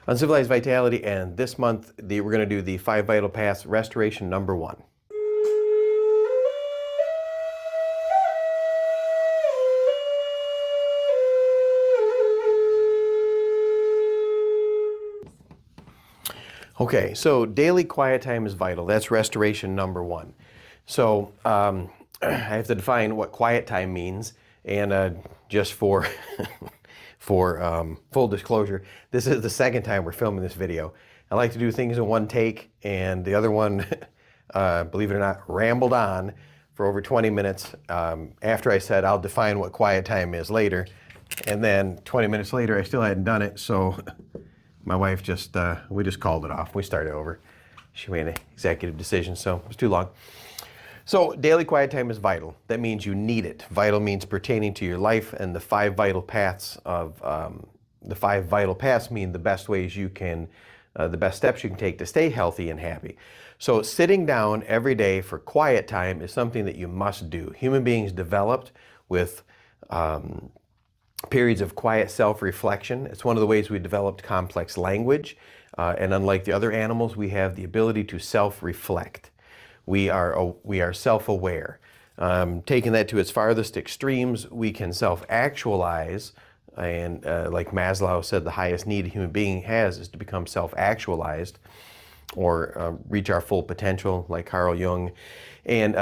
Uncivilized Vitality, and this month we're going to do the 5 Vital Paths Restoration number 1. Okay, so daily quiet time is vital. That's restoration number 1. So I have to define what quiet time means, and just for full disclosure, this is the second time we're filming this video. I like to do things in one take, and the other one, believe it or not, rambled on for over 20 minutes after I said I'll define what quiet time is later, and then 20 minutes later I still hadn't done it, so my wife we just called it off. We started over. She made an executive decision, so it was too long. So daily quiet time is vital. That means you need it. Vital means pertaining to your life, and the 5 vital paths mean the best ways you can, the best steps you can take to stay healthy and happy. So sitting down every day for quiet time is something that you must do. Human beings developed with periods of quiet self-reflection. It's one of the ways we developed complex language, and unlike the other animals, we have the ability to self-reflect. We are self-aware. Taking that to its farthest extremes, we can self-actualize, and like Maslow said, the highest need a human being has is to become self-actualized, or reach our full potential, like Carl Jung, and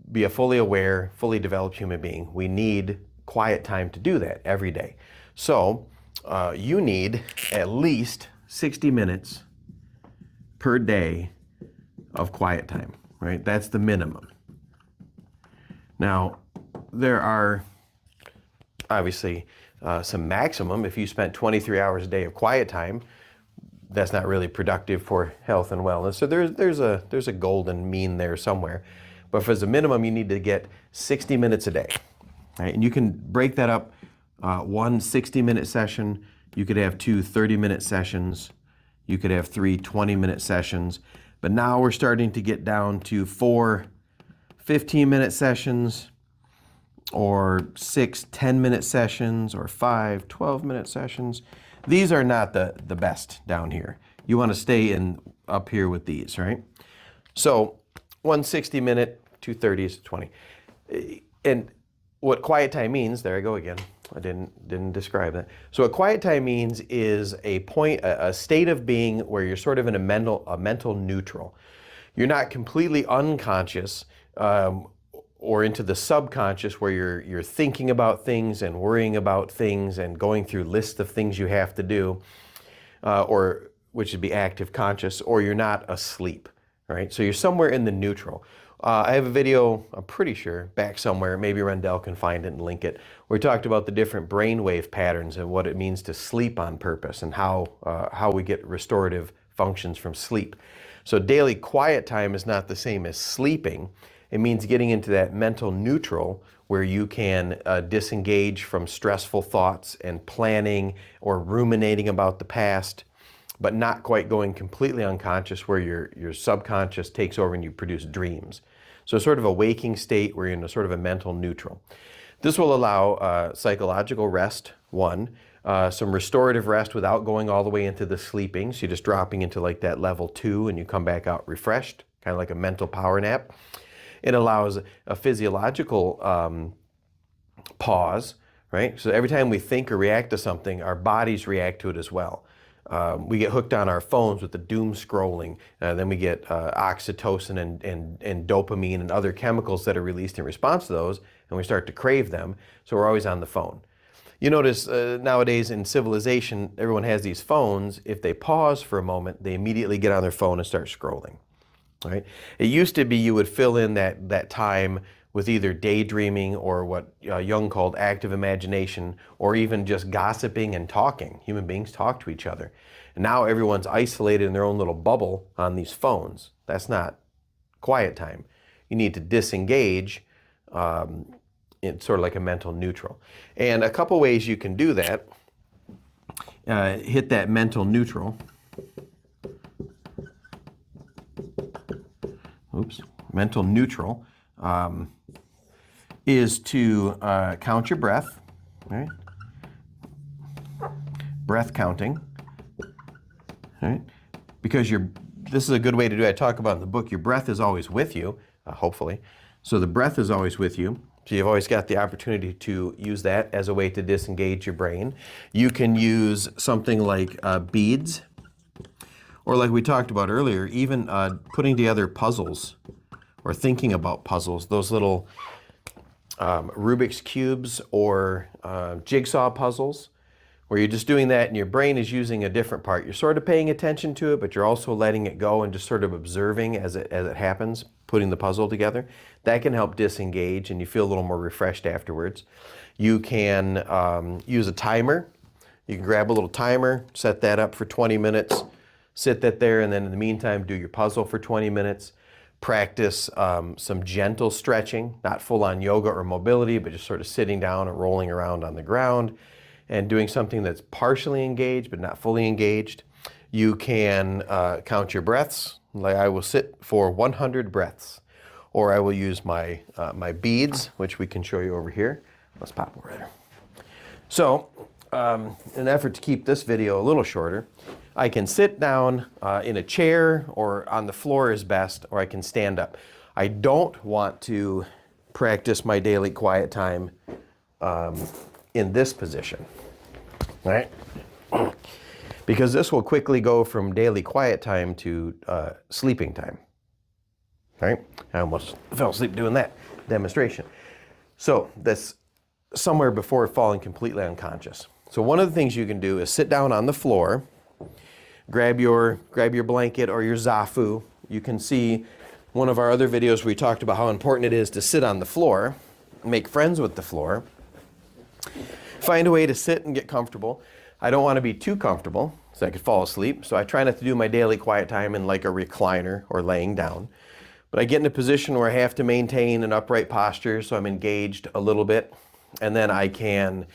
be a fully aware, fully developed human being. We need quiet time to do that every day. So you need at least 60 minutes per day of quiet time, right? That's the minimum. Now, there are obviously some maximum. If you spent 23 hours a day of quiet time, that's not really productive for health and wellness. So there's a golden mean there somewhere. But for the minimum, you need to get 60 minutes a day, right? And you can break that up. One 60-minute session, you could have 2 30-minute sessions, you could have 3 20-minute sessions. But now we're starting to get down to 4 15-minute sessions, or 6 10-minute sessions, or 5 12-minute sessions. These are not the best down here. You want to stay up here with these, right? So 1 60-minute, 2 30s, 20. And what quiet time means, there I go again. I didn't describe that. So what quiet time means is a state of being where you're sort of in a mental neutral. You're not completely unconscious or into the subconscious where you're thinking about things and worrying about things and going through lists of things you have to do, or which would be active conscious, or you're not asleep, right? So you're somewhere in the neutral. I have a video, I'm pretty sure, back somewhere, maybe Rendell can find it and link it, where we talked about the different brainwave patterns and what it means to sleep on purpose, and how we get restorative functions from sleep. So daily quiet time is not the same as sleeping. It means getting into that mental neutral where you can disengage from stressful thoughts and planning or ruminating about the past, but not quite going completely unconscious where your subconscious takes over and you produce dreams. So sort of a waking state where you're in a sort of a mental neutral. This will allow psychological rest, one, some restorative rest without going all the way into the sleeping. So you're just dropping into like that level 2 and you come back out refreshed, kind of like a mental power nap. It allows a physiological pause, right? So every time we think or react to something, our bodies react to it as well. We get hooked on our phones with the doom scrolling. Then we get oxytocin and dopamine and other chemicals that are released in response to those, and we start to crave them. So we're always on the phone. You notice nowadays in civilization, everyone has these phones. If they pause for a moment, they immediately get on their phone and start scrolling. Right? It used to be you would fill in that time with either daydreaming or what Jung called active imagination, or even just gossiping and talking. Human beings talk to each other. And now everyone's isolated in their own little bubble on these phones. That's not quiet time. You need to disengage in sort of like a mental neutral. And a couple ways you can do that, hit that mental neutral. Mental neutral is to count your breath, right? Breath counting. All right? Because this is a good way to do it. I talk about in the book, your breath is always with you, hopefully. So the breath is always with you. So you've always got the opportunity to use that as a way to disengage your brain. You can use something like beads, or like we talked about earlier, even putting together puzzles or thinking about puzzles, those little Rubik's Cubes or jigsaw puzzles, where you're just doing that and your brain is using a different part. You're sort of paying attention to it, but you're also letting it go and just sort of observing as it happens, putting the puzzle together. That can help disengage and you feel a little more refreshed afterwards. You can use a timer. You can grab a little timer, set that up for 20 minutes, sit that there, and then in the meantime, do your puzzle for 20 minutes. Practice some gentle stretching, not full-on yoga or mobility, but just sort of sitting down and rolling around on the ground and doing something that's partially engaged but not fully engaged. You can count your breaths. Like I will sit for 100 breaths, or I will use my my beads, which we can show you over here. Let's pop over there. So, in an effort to keep this video a little shorter, I can sit down in a chair, or on the floor is best, or I can stand up. I don't want to practice my daily quiet time in this position, right? Because this will quickly go from daily quiet time to sleeping time, right? I almost fell asleep doing that demonstration. So that's somewhere before falling completely unconscious. So one of the things you can do is sit down on the floor, grab your blanket or your zafu. You can see one of our other videos where we talked about how important it is to sit on the floor, make friends with the floor, find a way to sit and get comfortable. I don't want to be too comfortable so I could fall asleep, so I try not to do my daily quiet time in like a recliner or laying down. But I get in a position where I have to maintain an upright posture, so I'm engaged a little bit, and then I can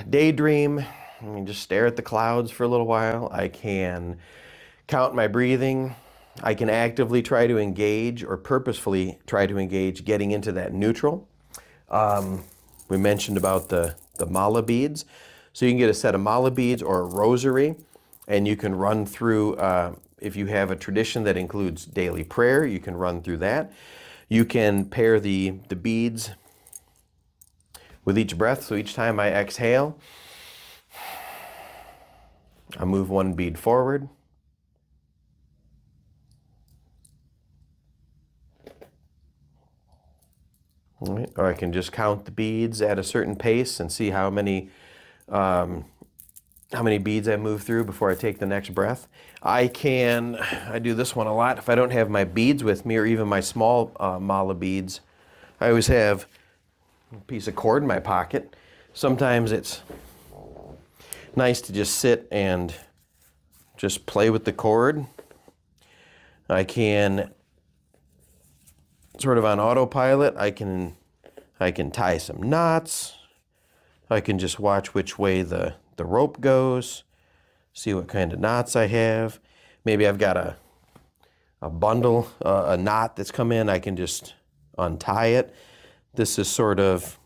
daydream. I mean, just stare at the clouds for a little while. I can count my breathing. I can actively try to engage or purposefully try to engage getting into that neutral. We mentioned about the mala beads. So you can get a set of mala beads or a rosary, and you can run through, if you have a tradition that includes daily prayer, you can run through that. You can pair the beads with each breath. So each time I exhale, I move one bead forward. All right. Or I can just count the beads at a certain pace and see how many beads I move through before I take the next breath. I do this one a lot. If I don't have my beads with me or even my small mala beads, I always have a piece of cord in my pocket. Sometimes it's nice to just sit and just play with the cord. I can, sort of on autopilot, I can tie some knots. I can just watch which way the rope goes, see what kind of knots I have. Maybe I've got a bundle, a knot that's come in, I can just untie it. This is sort of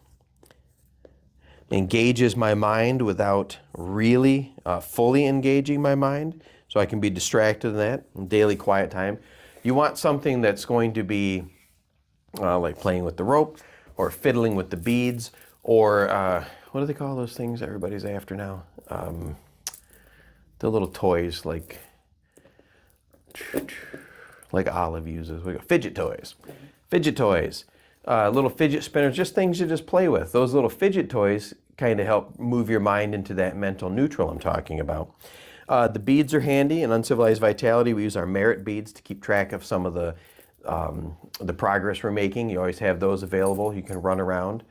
engages my mind without really fully engaging my mind, so I can be distracted in that in daily quiet time. You want something that's going to be like playing with the rope or fiddling with the beads, or what do they call those things everybody's after now? The little toys like Olive uses. Fidget toys. Fidget toys. Little fidget spinners, just things you just play with. Those little fidget toys kind of help move your mind into that mental neutral I'm talking about. The beads are handy. In Uncivilized Vitality, we use our merit beads to keep track of some of the progress we're making. You always have those available. You can run around.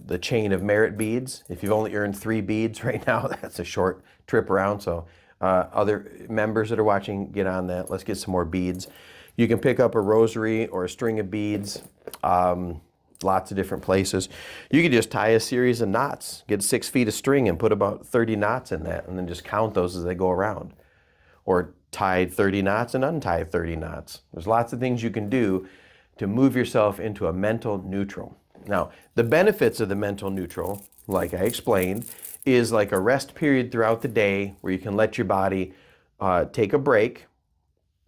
The chain of merit beads. If you've only earned 3 beads right now, that's a short trip around. So other members that are watching, get on that. Let's get some more beads. You can pick up a rosary or a string of beads, lots of different places. You can just tie a series of knots, get 6 feet of string and put about 30 knots in that, and then just count those as they go around. Or tie 30 knots and untie 30 knots. There's lots of things you can do to move yourself into a mental neutral. Now, the benefits of the mental neutral, like I explained, is like a rest period throughout the day where you can let your body take a break,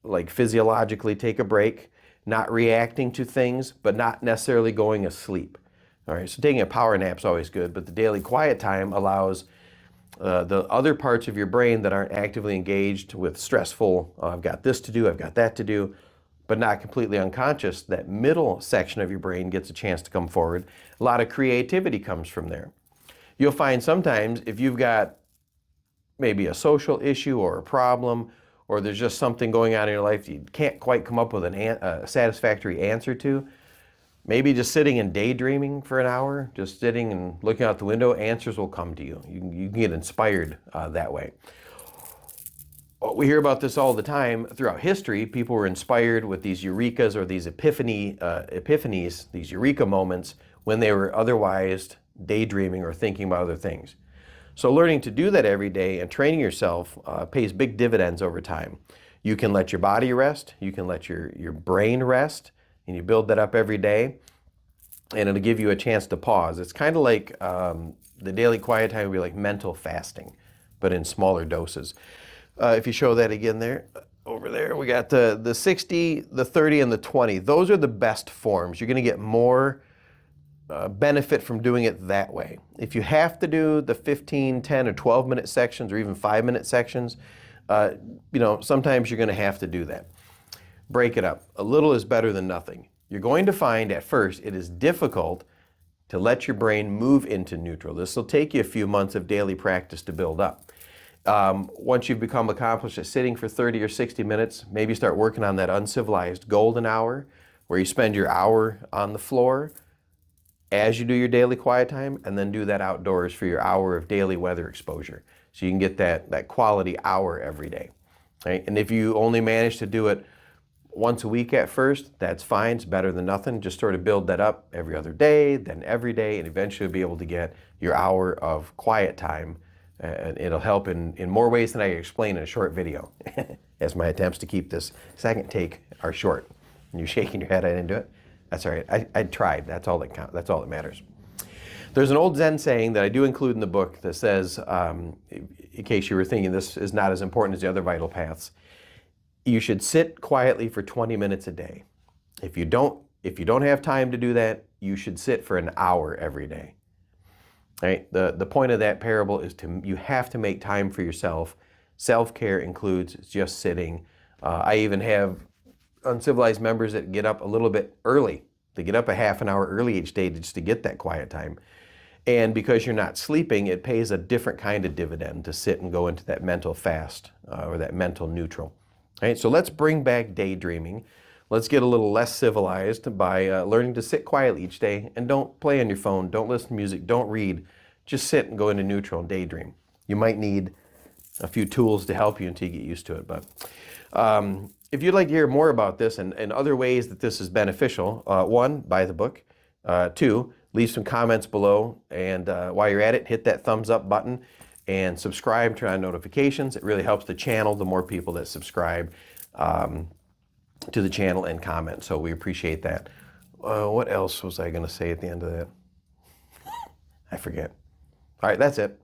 like physiologically take a break, not reacting to things, but not necessarily going asleep. All right, so taking a power nap is always good, but the daily quiet time allows the other parts of your brain that aren't actively engaged with stressful, I've got this to do, I've got that to do, but not completely unconscious, that middle section of your brain gets a chance to come forward. A lot of creativity comes from there. You'll find sometimes if you've got maybe a social issue or a problem, or there's just something going on in your life you can't quite come up with a satisfactory answer to, maybe just sitting and daydreaming for an hour, just sitting and looking out the window, answers will come to you. You can get inspired that way. We hear about this all the time throughout history. People were inspired with these eurekas or these epiphanies, these eureka moments, when they were otherwise daydreaming or thinking about other things. So learning to do that every day and training yourself pays big dividends over time. You can let your body rest, you can let your brain rest, and you build that up every day, and it'll give you a chance to pause. It's kind of like the daily quiet time would be like mental fasting, but in smaller doses. If you show that again there, over there, we got the 60, the 30, and the 20. Those are the best forms. You're going to get more benefit from doing it that way. If you have to do the 15, 10, or 12-minute sections, or even 5-minute sections, sometimes you're going to have to do that. Break it up. A little is better than nothing. You're going to find at first it is difficult to let your brain move into neutral. This will take you a few months of daily practice to build up. Once you've become accomplished at sitting for 30 or 60 minutes, maybe start working on that uncivilized golden hour, where you spend your hour on the floor as you do your daily quiet time, and then do that outdoors for your hour of daily weather exposure. So you can get that quality hour every day. Right? And if you only manage to do it once a week at first, that's fine. It's better than nothing. Just sort of build that up every other day, then every day, and eventually be able to get your hour of quiet time. And it'll help in more ways than I explain in a short video, as my attempts to keep this second take are short. And you're shaking your head, I didn't do it? That's all right. I tried. That's all that counts. That's all that matters. There's an old Zen saying that I do include in the book that says, in case you were thinking this is not as important as the other vital paths, you should sit quietly for 20 minutes a day. If you don't have time to do that, you should sit for an hour every day. Right? The point of that parable is you have to make time for yourself. Self-care includes just sitting. I even have uncivilized members that get up a little bit early. They get up a half an hour early each day just to get that quiet time. And because you're not sleeping, it pays a different kind of dividend to sit and go into that mental fast or that mental neutral. Right? So let's bring back daydreaming. Let's get a little less civilized by learning to sit quietly each day, and don't play on your phone, don't listen to music, don't read. Just sit and go into neutral and daydream. You might need a few tools to help you until you get used to it. But if you'd like to hear more about this and other ways that this is beneficial, one, buy the book. Two, leave some comments below. And while you're at it, hit that thumbs up button and subscribe, turn on notifications. It really helps the channel, the more people that subscribe to the channel and comment. So we appreciate that. What else was I going to say at the end of that? I forget. All right, that's it.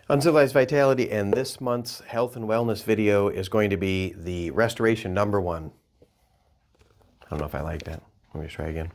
Uncivilized Vitality, and this month's health and wellness video is going to be the restoration number 1. I don't know if I like that. Let me try again.